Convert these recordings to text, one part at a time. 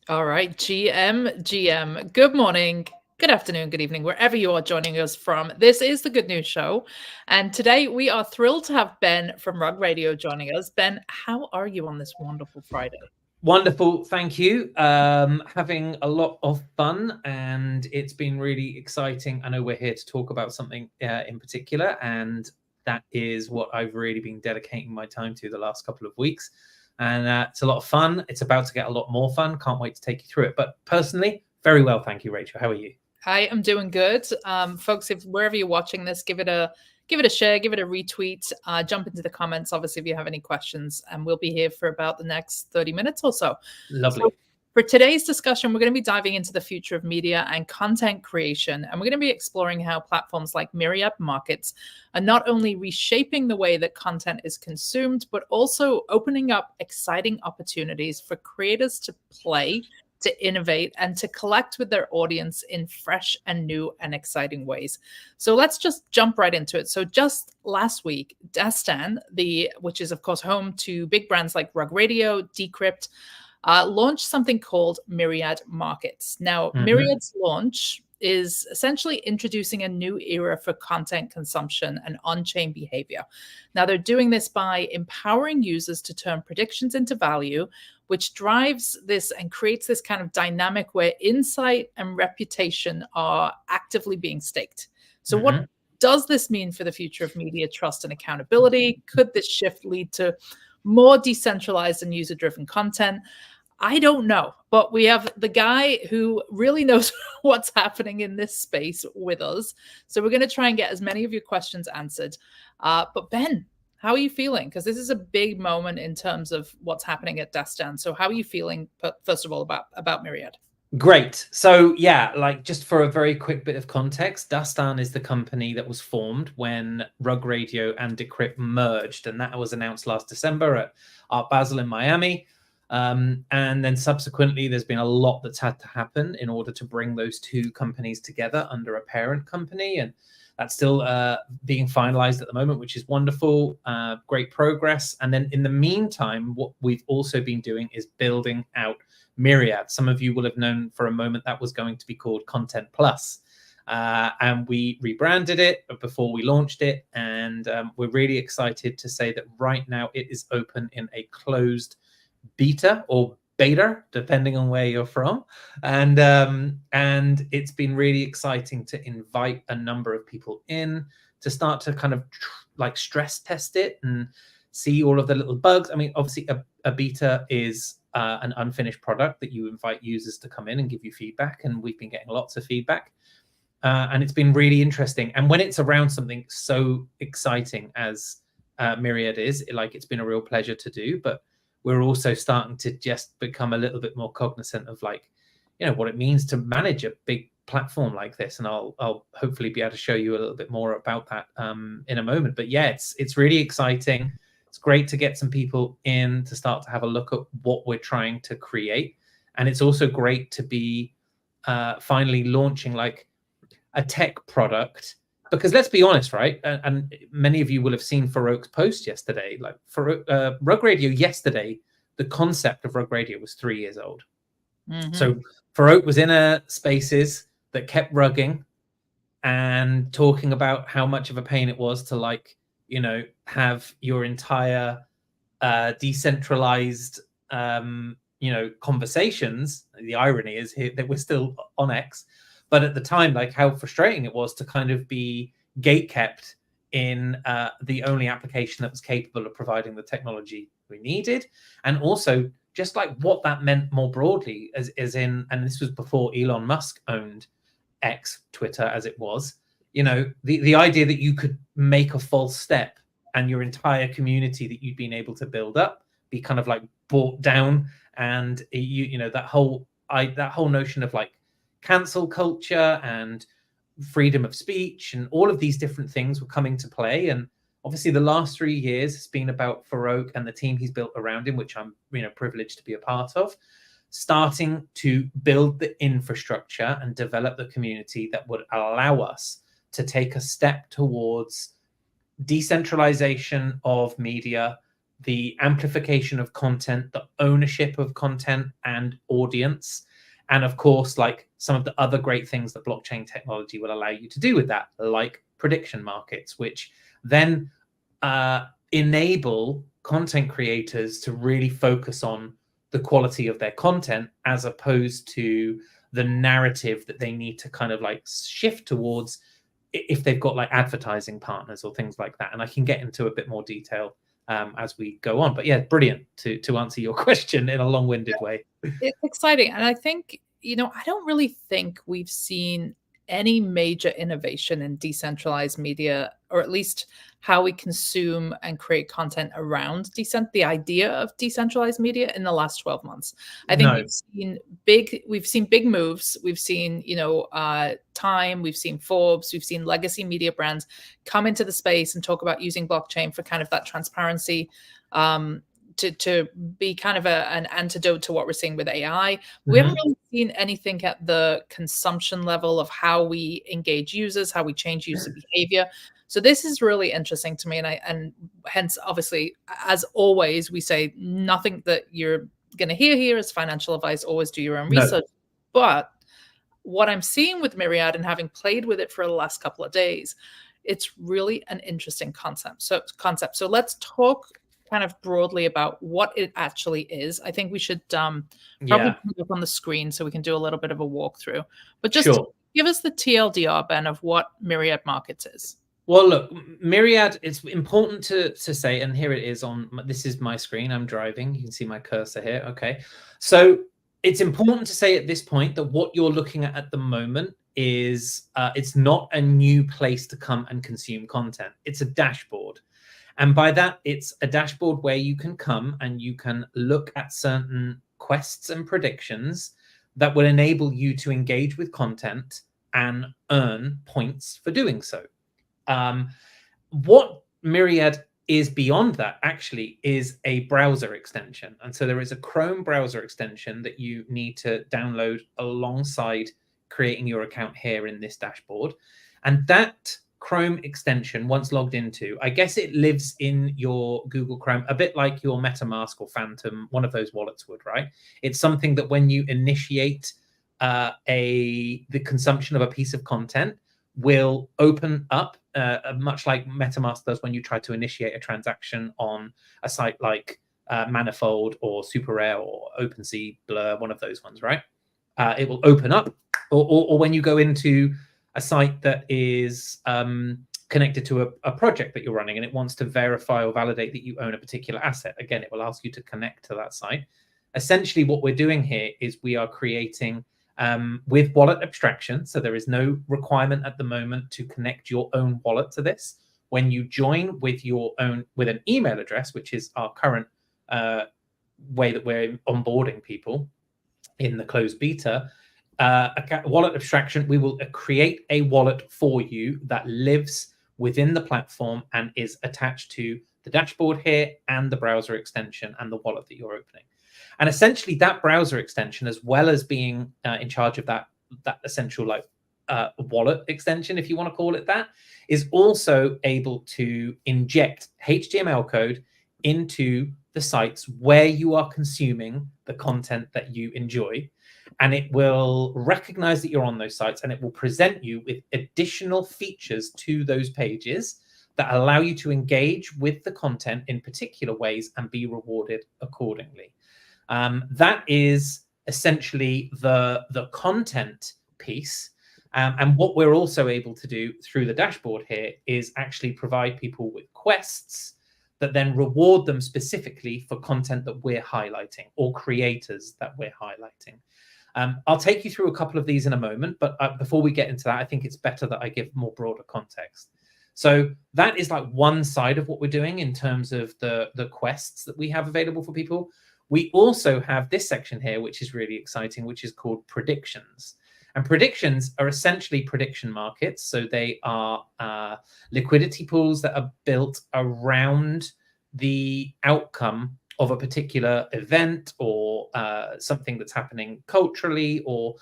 All right, GM. Good morning, good afternoon, good evening, wherever you are joining us from. This is the Good News Show. And today we are thrilled to have Ben from Rug Radio joining us. Ben, how are you on this wonderful Friday? Wonderful, thank you. Having a lot of fun, and it's been really exciting. I know we're here to talk about something in particular, and that is what I've really been dedicating my time to the last couple of weeks. And it's a lot of fun. It's about to get a lot more fun. Can't wait to take you through it. But personally, very well, thank you, Rachel. How are you? I am doing good. Folks, if wherever you're watching this, give it a share, give it a retweet, jump into the comments, obviously, if you have any questions, and we'll be here for about the next 30 minutes or so. Lovely. So for today's discussion, we're going to be diving into the future of media and content creation, and we're going to be exploring how platforms like Myriad Markets are not only reshaping the way that content is consumed, but also opening up exciting opportunities for creators to play, to innovate, and to collect with their audience in fresh and new and exciting ways. So let's just jump right into it. So just last week, Dastan, which is of course home to big brands like Rug Radio, Decrypt, launched something called Myriad Markets. Now, Myriad's launch is essentially introducing a new era for content consumption and on-chain behavior. Now, they're doing this by empowering users to turn predictions into value, which drives this and creates this kind of dynamic where insight and reputation are actively being staked. So, what does this mean for the future of media trust and accountability? Could this shift lead to more decentralized and user-driven content? I don't know, but we have the guy who really knows what's happening in this space with us. So we're going to try and get as many of your questions answered. But Ben, how are you feeling? Because this is a big moment in terms of what's happening at Dastan. So how are you feeling, first of all, about Myriad? Great. So yeah, like just for a very quick bit of context, Dastan is the company that was formed when Rug Radio and Decrypt merged, and that was announced last December at Art Basel in Miami. And then subsequently, there's been a lot that's had to happen in order to bring those two companies together under a parent company, and that's still being finalized at the moment, which is wonderful. Great progress. And then in the meantime, what we've also been doing is building out Myriad. Some of you will have known for a moment that was going to be called Content Plus. And we rebranded it before we launched it. And we're really excited to say that right now it is open in a closed beta or beta, depending on where you're from. And it's been really exciting to invite a number of people in to start to kind of like stress test it and see all of the little bugs. I mean, obviously a beta is an unfinished product that you invite users to come in and give you feedback, and we've been getting lots of feedback, and it's been really interesting. And when it's around something so exciting as Myriad is, like, it's been a real pleasure to do. But we're also starting to just become a little bit more cognizant of, like, you know, what it means to manage a big platform like this, and I'll hopefully be able to show you a little bit more about that in a moment. But yeah, it's really exciting. It's great to get some people in to start to have a look at what we're trying to create. And it's also great to be finally launching like a tech product, because let's be honest, right? And many of you will have seen Farouk's post yesterday. Like, for Rug Radio yesterday, the concept of Rug Radio was 3 years old. So Farouk was in a spaces that kept rugging and talking about how much of a pain it was to, like, you know, have your entire decentralized, you know, conversations. The irony is here that we're still on X, but at the time, like, how frustrating it was to kind of be gatekept in the only application that was capable of providing the technology we needed. And also just like what that meant more broadly, as in, and this was before Elon Musk owned X, Twitter as it was, you know, the idea that you could make a false step and your entire community that you'd been able to build up be kind of like brought down. And you know, that whole notion of like cancel culture and freedom of speech and all of these different things were coming to play. And obviously the last 3 years has been about Farouk and the team he's built around him, which I'm, you know, privileged to be a part of, starting to build the infrastructure and develop the community that would allow us to take a step towards decentralization of media, the amplification of content, the ownership of content and audience, and of course, like some of the other great things that blockchain technology will allow you to do with that, like prediction markets, which then enable content creators to really focus on the quality of their content as opposed to the narrative that they need to kind of like shift towards if they've got like advertising partners or things like that. And I can get into a bit more detail as we go on. But yeah, brilliant to answer your question in a long-winded way. It's exciting. And I think, I don't really think we've seen any major innovation in decentralized media, or at least how we consume and create content around the idea of decentralized media in the last 12 months. I think No, we've seen big moves. We've seen, Time, we've seen Forbes, we've seen legacy media brands come into the space and talk about using blockchain for kind of that transparency, to be kind of an antidote to what we're seeing with AI. We haven't really seen anything at the consumption level of how we engage users, how we change user behavior. So this is really interesting to me, and hence, obviously, as always, we say nothing that you're going to hear here is financial advice. Always do your own research. But what I'm seeing with Myriad and having played with it for the last couple of days, it's really an interesting concept. So let's talk kind of broadly about what it actually is. I think we should probably put it up on the screen so we can do a little bit of a walkthrough. But just give us the TLDR, Ben, of what Myriad Markets is. Well, look, Myriad, it's important to say, and here it is this is my screen. I'm driving. You can see my cursor here. Okay. So it's important to say at this point that what you're looking at the moment is it's not a new place to come and consume content. It's a dashboard. And by that, it's a dashboard where you can come and you can look at certain quests and predictions that will enable you to engage with content and earn points for doing so. What Myriad is beyond that actually is a browser extension. And so there is a Chrome browser extension that you need to download alongside creating your account here in this dashboard. And that Chrome extension, once logged into, I guess it lives in your Google Chrome, a bit like your MetaMask or Phantom, one of those wallets would, right? It's something that when you initiate the consumption of a piece of content, will open up much like MetaMask does when you try to initiate a transaction on a site like Manifold or Super Rare or OpenSea, Blur, one of those ones, right? It will open up, or when you go into a site that is connected to a project that you're running and it wants to verify or validate that you own a particular asset. Again, it will ask you to connect to that site. Essentially, what we're doing here is we are creating with wallet abstraction. So there is no requirement at the moment to connect your own wallet to this. When you join with an email address, which is our current way that we're onboarding people in the closed beta, wallet abstraction, we will create a wallet for you that lives within the platform and is attached to the dashboard here and the browser extension and the wallet that you're opening. And essentially that browser extension, as well as being in charge of that essential wallet extension, if you want to call it that, is also able to inject HTML code into the sites where you are consuming the content that you enjoy. And it will recognize that you're on those sites and it will present you with additional features to those pages that allow you to engage with the content in particular ways and be rewarded accordingly. That is essentially the content piece. And what we're also able to do through the dashboard here is actually provide people with quests that then reward them specifically for content that we're highlighting or creators that we're highlighting. I'll take you through a couple of these in a moment, but before we get into that, I think it's better that I give more broader context. So that is like one side of what we're doing in terms of the quests that we have available for people. We also have this section here, which is really exciting, which is called predictions. And predictions are essentially prediction markets. So they are liquidity pools that are built around the outcome of a particular event or something that's happening culturally, or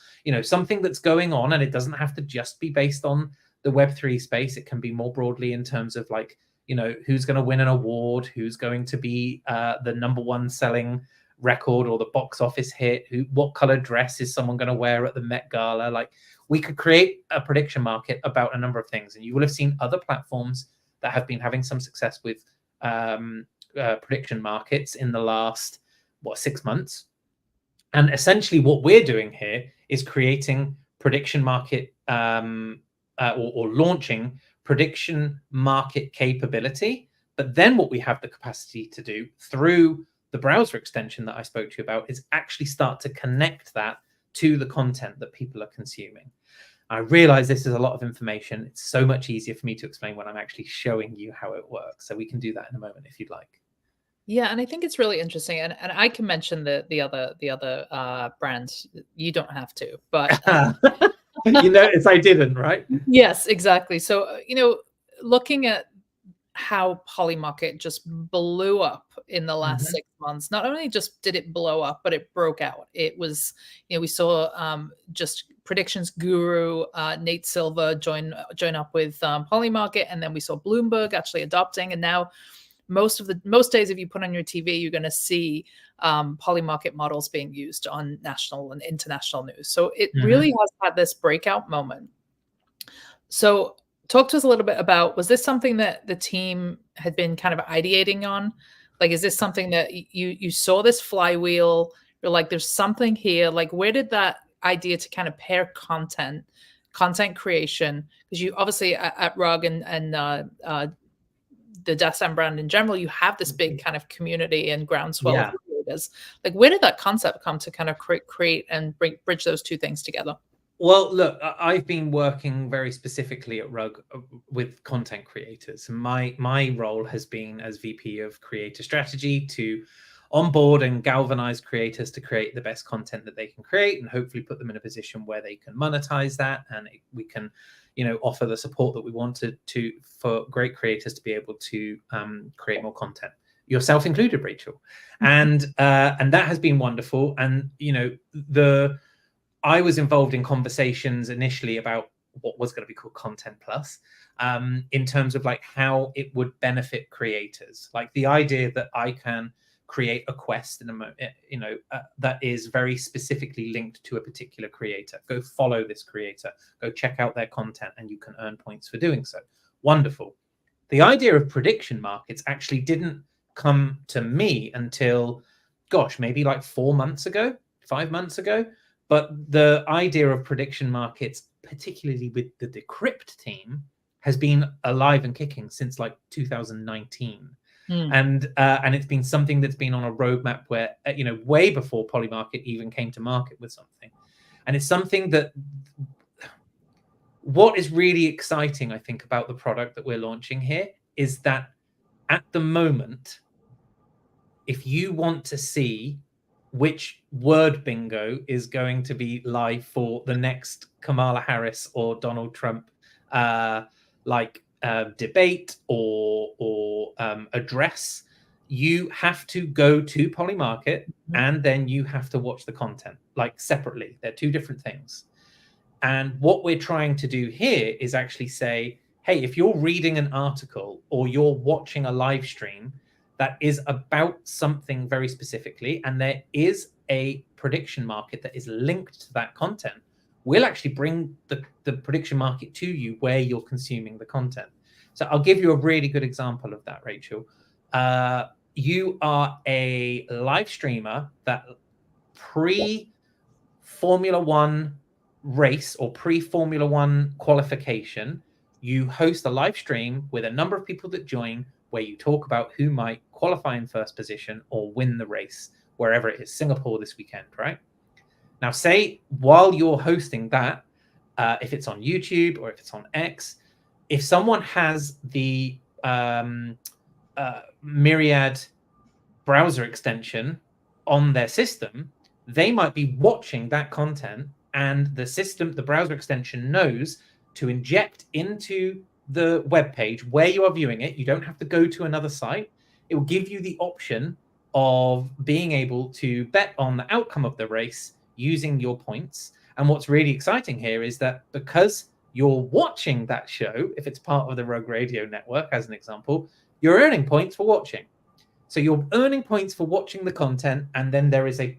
something that's going on. And it doesn't have to just be based on the Web3 space. It can be more broadly in terms of like who's going to win an award, who's going to be the #1 selling record or the box office hit, what color dress is someone going to wear at the Met Gala. Like, we could create a prediction market about a number of things, and you will have seen other platforms that have been having some success with prediction markets in the last 6 months. And essentially what we're doing here is creating prediction market or launching prediction market capability. But then what we have the capacity to do through the browser extension that I spoke to you about is actually start to connect that to the content that people are consuming. I realize this is a lot of information. It's so much easier for me to explain when I'm actually showing you how it works. So we can do that in a moment if you'd like. Yeah, and I think it's really interesting, and I can mention the other brands. You don't have to, but you notice I didn't, right? Yes, exactly. So looking at how Polymarket just blew up in the last 6 months. Not only just did it blow up, but it broke out. It was, we saw just predictions guru Nate Silver join up with Polymarket, and then we saw Bloomberg actually adopting, and now most days if you put on your TV, you're going to see Polymarket models being used on national and international news. So it really has had this breakout moment. So talk to us a little bit about, was this something that the team had been kind of ideating on? Like, is this something that you saw this flywheel, you're like, there's something here? Like, where did that idea to kind of pair content creation? Because you obviously at Rug and the Dastan brand in general, you have this big kind of community and groundswell of creators. Like, where did that concept come to kind of create and bridge those two things together? Well, look, I've been working very specifically at Rug with content creators. My role has been as VP of Creator Strategy to onboard and galvanize creators to create the best content that they can create, and hopefully put them in a position where they can monetize that, and we can, offer the support that we wanted to for great creators to be able to create more content, yourself included, Rachel. And that has been wonderful. And I was involved in conversations initially about what was going to be called Content Plus, in terms of like how it would benefit creators. Like the idea that I can create a quest in a moment, that is very specifically linked to a particular creator. Go follow this creator, go check out their content, and you can earn points for doing so. Wonderful. The idea of prediction markets actually didn't come to me until, maybe like 4 months ago, 5 months ago. But the idea of prediction markets, particularly with the Decrypt team, has been alive and kicking since like 2019. And it's been something that's been on a roadmap where, way before Polymarket even came to market with something. And it's something that, what is really exciting, I think, about the product that we're launching here is that at the moment, if you want to see which word bingo is going to be live for the next Kamala Harris or Donald Trump debate or address, you have to go to Polymarket and then you have to watch the content like separately. They're two different things. And what we're trying to do here is actually say, hey, if you're reading an article or you're watching a live stream that is about something very specifically, and there is a prediction market that is linked to that content, we'll actually bring the prediction market to you where you're consuming the content. So I'll give you a really good example of that, Rachel. You are a live streamer that pre-Formula One race or pre-Formula One qualification, you host a live stream with a number of people that join, where you talk about who might qualify in first position or win the race, wherever it is, Singapore this weekend, right? Now, say while you're hosting that, if it's on YouTube or if it's on X, if someone has the Myriad browser extension on their system, they might be watching that content, and the browser extension knows to inject into the web page where you are viewing it. You don't have to go to another site. It will give you the option of being able to bet on the outcome of the race using your points. And what's really exciting here is that because you're watching that show, if it's part of the Rug Radio network, as an example, you're earning points for watching. So you're earning points for watching the content, and then there is a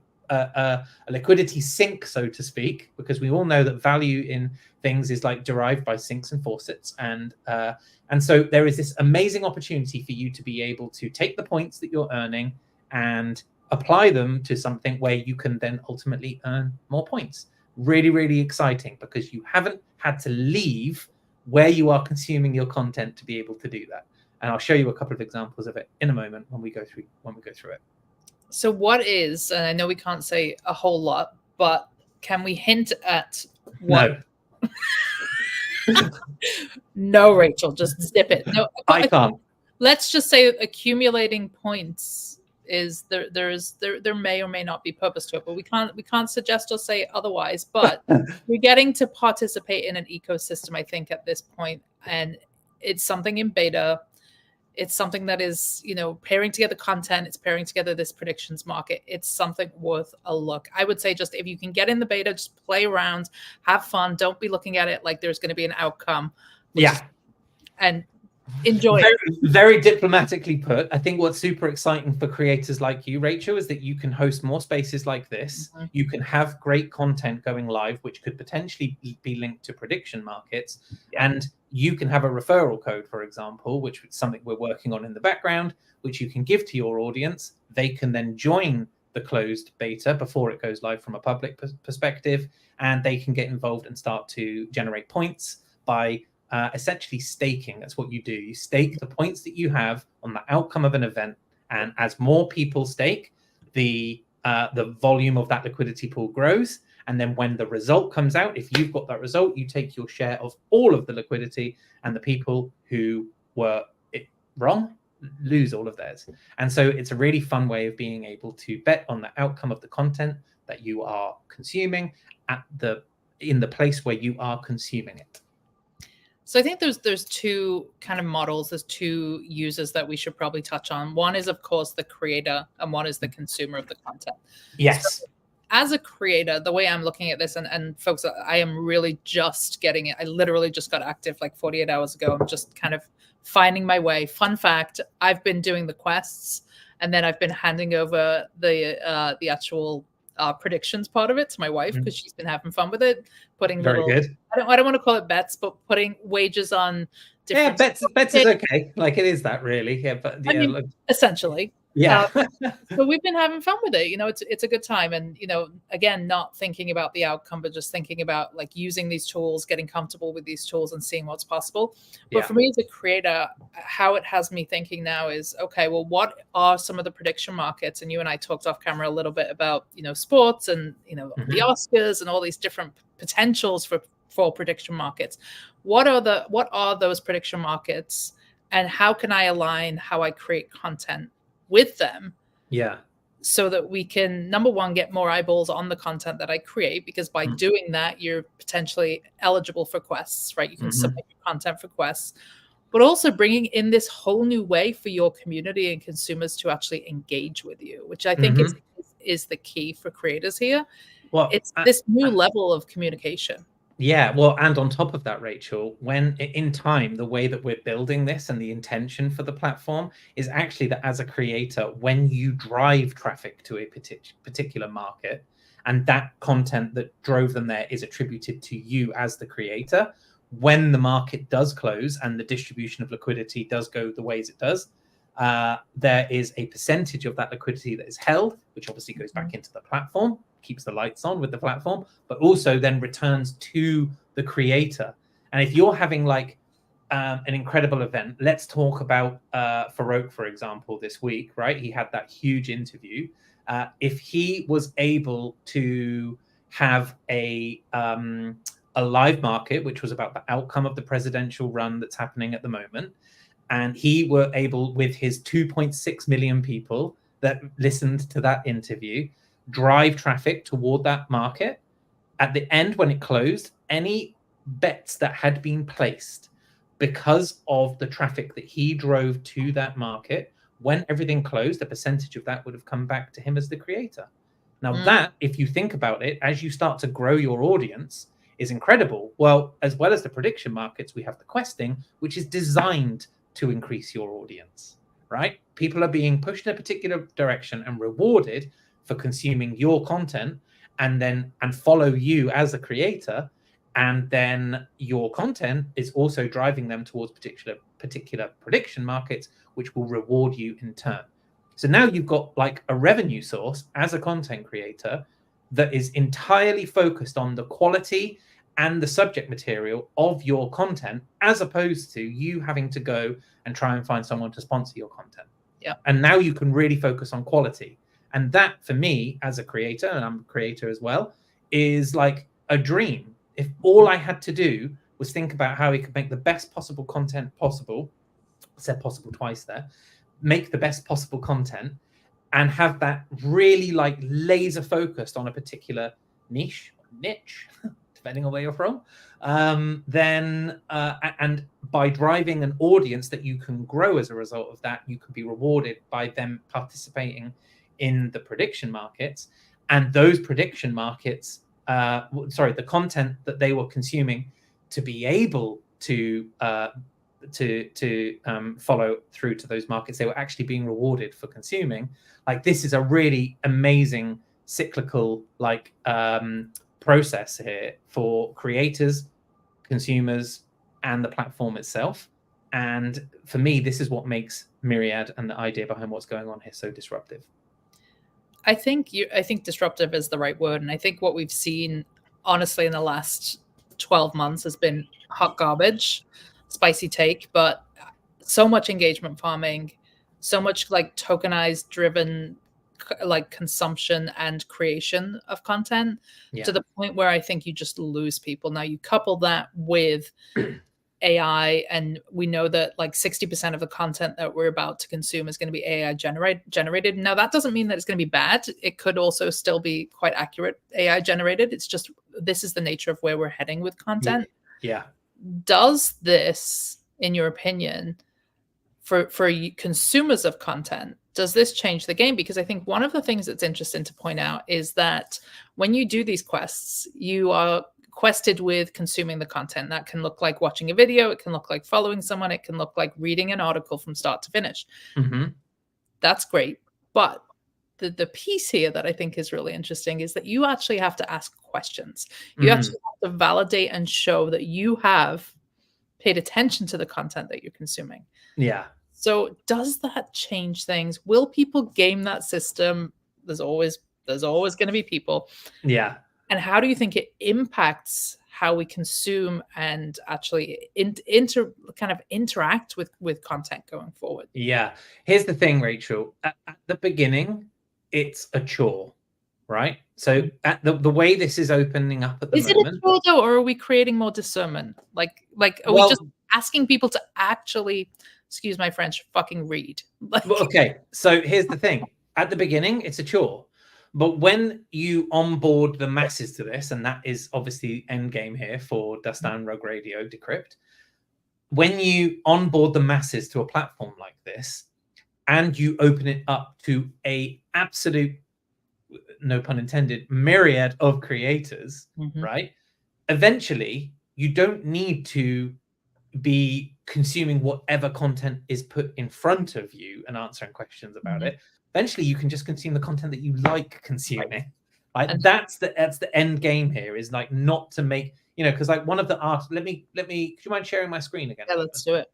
liquidity sink, so to speak, because we all know that value in things is like derived by sinks and faucets, and so there is this amazing opportunity for you to be able to take the points that you're earning and apply them to something where you can then ultimately earn more points. Really, really exciting, because you haven't had to leave where you are consuming your content to be able to do that. And I'll show you a couple of examples of it in a moment when we go through it. So what is, and I know we can't say a whole lot, but can we hint at what? No. No, Rachel, just zip it. No, I can't. Let's just say accumulating points is there may or may not be purpose to it, but we can't suggest or say otherwise. But we're getting to participate in an ecosystem, I think, at this point, and it's something in beta. It's something that is, pairing together content. It's pairing together this predictions market. It's something worth a look. I would say just if you can get in the beta, just play around, have fun. Don't be looking at it like there's going to be an outcome. And enjoy it. Very diplomatically put. I think what's super exciting for creators like you, Rachel, is that you can host more spaces like this. Mm-hmm. You can have great content going live, which could potentially be linked to prediction markets. Yeah. And you can have a referral code, for example, which is something we're working on in the background, which you can give to your audience. They can then join the closed beta before it goes live from a public perspective, and they can get involved and start to generate points by essentially staking. That's what you do. You stake the points that you have on the outcome of an event, and as more people stake, the volume of that liquidity pool grows. And then when the result comes out, if you've got that result, you take your share of all of the liquidity, and the people who were wrong lose all of theirs. And so it's a really fun way of being able to bet on the outcome of the content that you are consuming in the place where you are consuming it. So I think there's two kind of models. There's two users that we should probably touch on. One is, of course, the creator, and one is the consumer of the content. Yes. So as a creator, the way I'm looking at this, and folks, I am really just getting it. I literally just got active like 48 hours ago. I'm just kind of finding my way. Fun fact, I've been doing the quests, and then I've been handing over the actual predictions part of it to my wife, because she's been having fun with it, putting very good. I don't want to call it bets, but putting wagers on different. Yeah, bets is okay. Like, it is that, really. Yeah, but yeah, I mean, essentially. Yeah. So we've been having fun with it. It's a good time. And, again, not thinking about the outcome, but just thinking about like using these tools, getting comfortable with these tools and seeing what's possible. But for me as a creator, how it has me thinking now is, okay, well, what are some of the prediction markets? And you and I talked off camera a little bit about, sports and, the Oscars and all these different potentials for prediction markets. What are those prediction markets, and how can I align how I create content with them, so that we can, number one, get more eyeballs on the content that I create, because by doing that, you're potentially eligible for quests, right? You can submit your content for quests, but also bringing in this whole new way for your community and consumers to actually engage with you, which I think is the key for creators here. Well, it's this new level of communication. Yeah, well, and on top of that, Rachel, when in time, the way that we're building this and the intention for the platform is actually that as a creator, when you drive traffic to a particular market, and that content that drove them there is attributed to you as the creator, when the market does close and the distribution of liquidity does go the ways it does, there is a percentage of that liquidity that is held, which obviously goes back into the platform, keeps the lights on with the platform, but also then returns to the creator. And if you're having like an incredible event, let's talk about Farouk, for example, this week, right? He had that huge interview. If he was able to have a live market, which was about the outcome of the presidential run that's happening at the moment, and he were able, with his 2.6 million people that listened to that interview, drive traffic toward that market. At the end, when it closed, any bets that had been placed because of the traffic that he drove to that market, when everything closed, a percentage of that would have come back to him as the creator. Now that, if you think about it, as you start to grow your audience, is incredible. Well, as well as the prediction markets, we have the questing, which is designed to increase your audience, right? People are being pushed in a particular direction and rewarded for consuming your content, and follow you as a creator, and then your content is also driving them towards particular prediction markets, which will reward you in turn. So now you've got like a revenue source as a content creator that is entirely focused on the quality and the subject material of your content, as opposed to you having to go and try and find someone to sponsor your content. Yeah. And now you can really focus on quality. And that, for me, as a creator, and I'm a creator as well, is like a dream. If all I had to do was think about how we could make the best possible content possible, I said possible twice there, make the best possible content, and have that really like laser focused on a particular niche, depending on where you're from, and by driving an audience that you can grow as a result of that, you can be rewarded by them participating in the prediction markets, and those prediction markets, the content that they were consuming to be able to follow through to those markets, they were actually being rewarded for consuming. Like, this is a really amazing cyclical process here for creators, consumers, and the platform itself. And for me, this is what makes Myriad and the idea behind what's going on here so disruptive. I think disruptive is the right word. And I think what we've seen, honestly, in the last 12 months has been hot garbage, spicy take, but so much engagement farming, so much like tokenized driven like consumption and creation of content, to the point where I think you just lose people. Now you couple that with AI, and we know that like 60% of the content that we're about to consume is going to be AI generated. Now that doesn't mean that it's going to be bad. It could also still be quite accurate AI generated. It's just, this is the nature of where we're heading with content. Yeah. Does this, in your opinion, for consumers of content, does this change the game? Because I think one of the things that's interesting to point out is that when you do these quests, you are quested with consuming the content. That can look like watching a video. It can look like following someone. It can look like reading an article from start to finish. Mm-hmm. That's great. But the piece here that I think is really interesting is that you actually have to ask questions. You actually have to validate and show that you have paid attention to the content that you're consuming. Yeah. So does that change things? Will people game that system? There's always going to be people. Yeah. And how do you think it impacts how we consume and actually interact with content going forward? Yeah. Here's the thing, Rachel. At the beginning, it's a chore, right? So at the way this is opening up at the moment. Is it a chore though, or are we creating more discernment? Like are we just asking people to actually, excuse my French, fucking read? Okay. So here's the thing. At the beginning, it's a chore. But when you onboard the masses to this, and that is obviously end game here for Dastan, Rug Radio, Decrypt, when you onboard the masses to a platform like this, and you open it up to a absolute, no pun intended, myriad of creators, right? Eventually, you don't need to be consuming whatever content is put in front of you and answering questions about it. Eventually, you can just consume the content that you like consuming. Like, that's the end game here, is like not to make, because like one of the art. Let me. Could you mind sharing my screen again? Yeah, let's do it.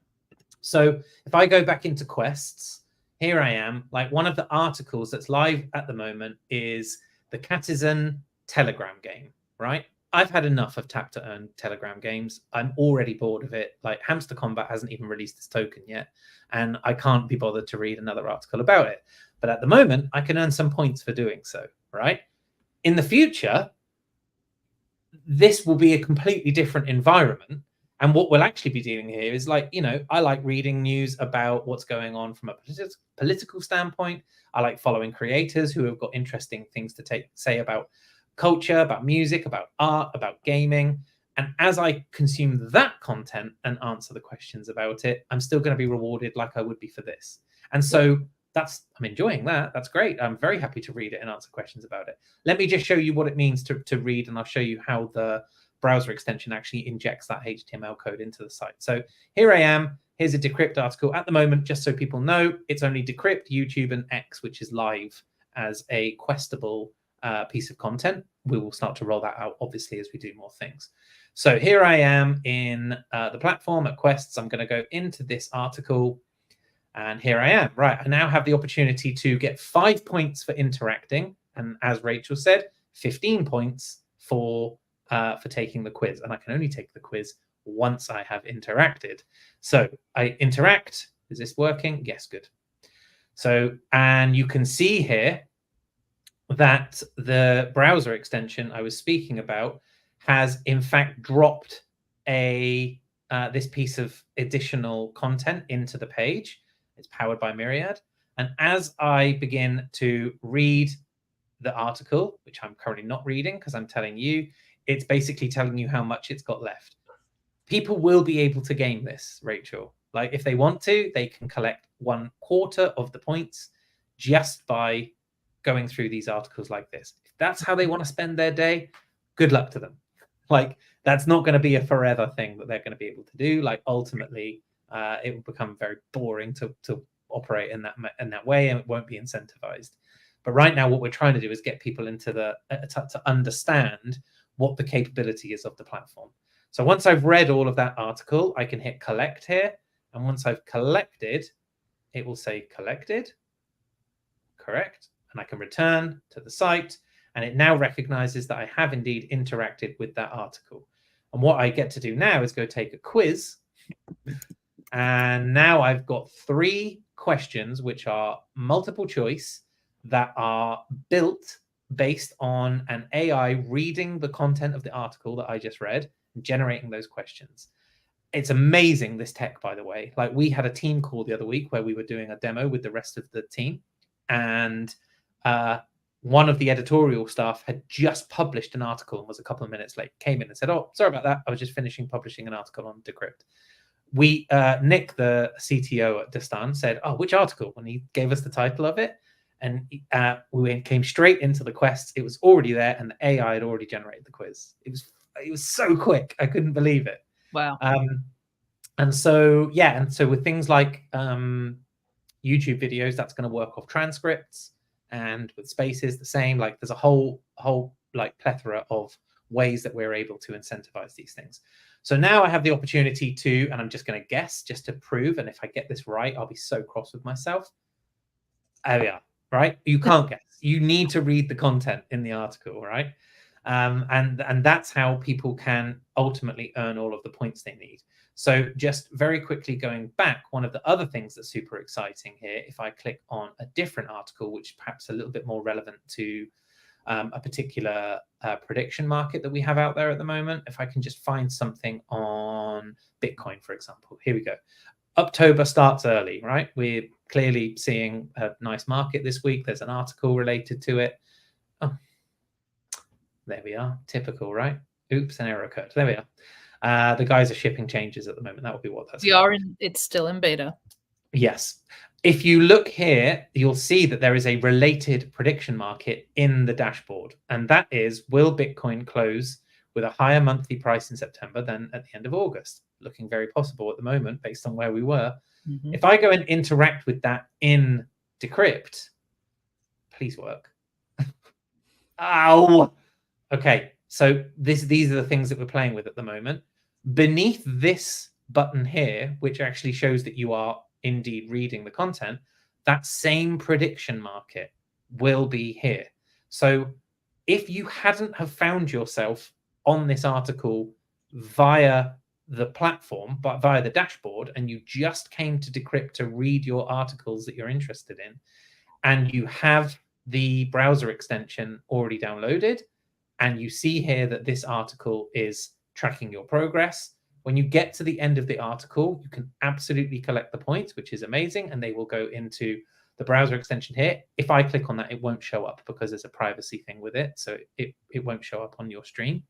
So if I go back into quests, here I am. Like, one of the articles that's live at the moment is the Catizen Telegram game, right? I've had enough of tap to earn Telegram games. I'm already bored of it. Like, Hamster Combat hasn't even released its token yet, and I can't be bothered to read another article about it. But at the moment, I can earn some points for doing so, right? In the future, this will be a completely different environment. And what we'll actually be dealing here is like, I like reading news about what's going on from a political standpoint. I like following creators who have got interesting things to say about culture, about music, about art, about gaming. And as I consume that content and answer the questions about it, I'm still going to be rewarded like I would be for this. And so I'm enjoying that. That's great. I'm very happy to read it and answer questions about it. Let me just show you what it means to read, and I'll show you how the browser extension actually injects that HTML code into the site. So here I am. Here's a Decrypt article. At the moment, just so people know, it's only Decrypt, YouTube, and X, which is live as a questable piece of content. We will start to roll that out, obviously, as we do more things. So here I am in the platform at Quests. I'm going to go into this article. And here I am. Right, I now have the opportunity to get 5 points for interacting. And as Rachel said, 15 points for taking the quiz. And I can only take the quiz once I have interacted. So I interact. Is this working? Yes, good. So, and you can see here that the browser extension I was speaking about has in fact dropped this piece of additional content into the page. It's powered by Myriad. And as I begin to read the article, which I'm currently not reading because I'm telling you, it's basically telling you how much it's got left. People will be able to game this, Rachel. Like if they want to, they can collect 1/4 of the points just by going through these articles like this. If that's how they want to spend their day, good luck to them. Like that's not going to be a forever thing that they're going to be able to do. Like ultimately, it will become very boring to operate in that way, and it won't be incentivized. But right now, what we're trying to do is get people into to understand what the capability is of the platform. So once I've read all of that article, I can hit collect here, and once I've collected, it will say collected, correct, and I can return to the site, and it now recognizes that I have indeed interacted with that article. And what I get to do now is go take a quiz. And now I've got 3 questions, which are multiple choice, that are built based on an AI reading the content of the article that I just read and generating those questions. It's amazing, this tech, by the way. Like we had a team call the other week where we were doing a demo with the rest of the team. And one of the editorial staff had just published an article and was a couple of minutes late, came in and said, "Oh, sorry about that. I was just finishing publishing an article on Decrypt." Nick, the CTO at Dastan, said, "Oh, which article?" And he gave us the title of it. And we came straight into the quest. It was already there, and the AI had already generated the quiz. It was so quick. I couldn't believe it. Wow. And so with things like YouTube videos, that's going to work off transcripts, and with spaces the same. Like there's a whole like plethora of ways that we're able to incentivize these things. So now I have the opportunity to, and I'm just going to guess just to prove, and if I get this right, I'll be so cross with myself. There we are, right? You can't guess. You need to read the content in the article, right? And that's how people can ultimately earn all of the points they need. So just very quickly going back, one of the other things that's super exciting here, if I click on a different article, which perhaps a little bit more relevant to a particular prediction market that we have out there at the moment, if I can just find something on Bitcoin, for example. Here we go. October starts early, right? We're clearly seeing a nice market this week. There's an article related to it. Oh, there we are. Typical, right? Oops, an error occurred. There we are. The guys are shipping changes at the moment. That would be what that's. It's still in beta. Yes. If you look here, you'll see that there is a related prediction market in the dashboard. And that is, will Bitcoin close with a higher monthly price in September than at the end of August? Looking very possible at the moment based on where we were. Mm-hmm. If I go and interact with that in Decrypt, please work. Ow. Okay, so these are the things that we're playing with at the moment. Beneath this button here, which actually shows that you are indeed reading the content, that same prediction market will be here. So if you hadn't have found yourself on this article via the platform, but via the dashboard, and you just came to Decrypt to read your articles that you're interested in, and you have the browser extension already downloaded, and you see here that this article is tracking your progress, when you get to the end of the article, you can absolutely collect the points, which is amazing, and they will go into the browser extension here. If I click on that, it won't show up because there's a privacy thing with it, so it won't show up on your stream.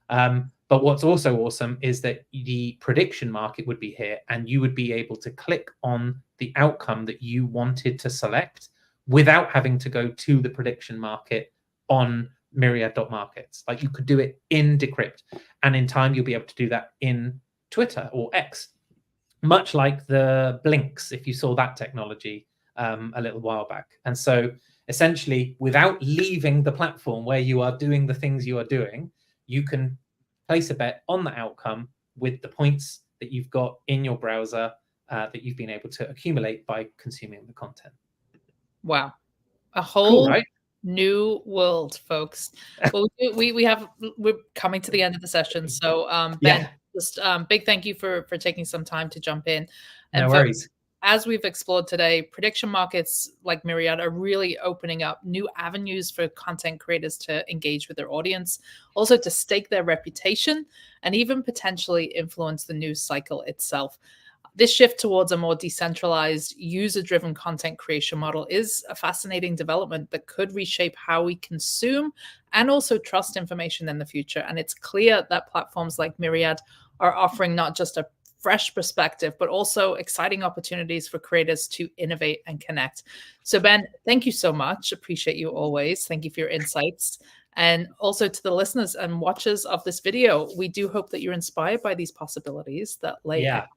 But what's also awesome is that the prediction market would be here, and you would be able to click on the outcome that you wanted to select without having to go to the prediction market on Myriad.markets. Like you could do it in Decrypt, and in time you'll be able to do that in Twitter or X, much like the blinks, if you saw that technology a little while back. And so essentially, without leaving the platform where you are doing the things you are doing, you can place a bet on the outcome with the points that you've got in your browser that you've been able to accumulate by consuming the content. Wow. A whole Cool, right? new world, folks. Well, we're coming to the end of the session. So Ben, just big thank you for taking some time to jump in. And no worries. As we've explored today, prediction markets like Myriad are really opening up new avenues for content creators to engage with their audience, also to stake their reputation, and even potentially influence the news cycle itself. This shift towards a more decentralized, user-driven content creation model is a fascinating development that could reshape how we consume and also trust information in the future. And it's clear that platforms like Myriad are offering not just a fresh perspective, but also exciting opportunities for creators to innovate and connect. So Ben, thank you so much. Appreciate you always. Thank you for your insights. And also to the listeners and watchers of this video, we do hope that you're inspired by these possibilities that lay ahead.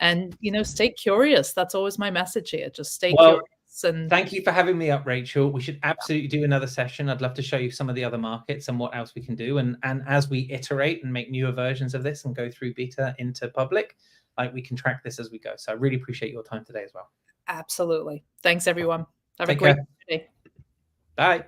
And, stay curious. That's always my message here. Just stay curious. And thank you for having me up, Rachel. We should absolutely do another session. I'd love to show you some of the other markets and what else we can do. And as we iterate and make newer versions of this and go through beta into public, like we can track this as we go. So I really appreciate your time today as well. Absolutely. Thanks, everyone. Have a great day. Bye.